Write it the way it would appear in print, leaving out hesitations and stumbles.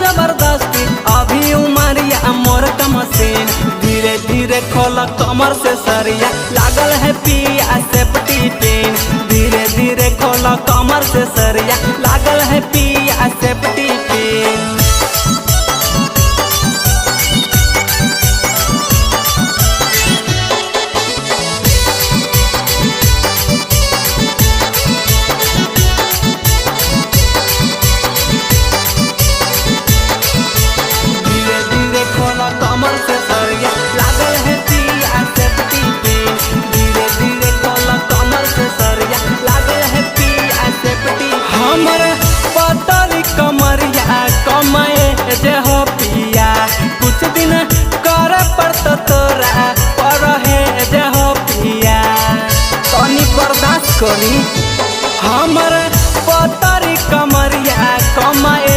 जबरदस्ती अभी उमरिया मोर का मशीन। धीरे धीरे खोला कमर से सरिया लागल है पिया सेफ्टी पिन। धीरे धीरे खोला कमर से सरिया लागल है पिया सेफ्टी पिन। कमर से सरिया लागल है पिया सेफ्टी पिन। धीरे धीरे खोला कमर से सरिया लागल है पिया सेफ्टी। हमर पतली कमरिया कमाए जे हो पिया कुछ दिन करे पड़त तोरा पर है जे हो पिया तनी बर्दाश्त करी।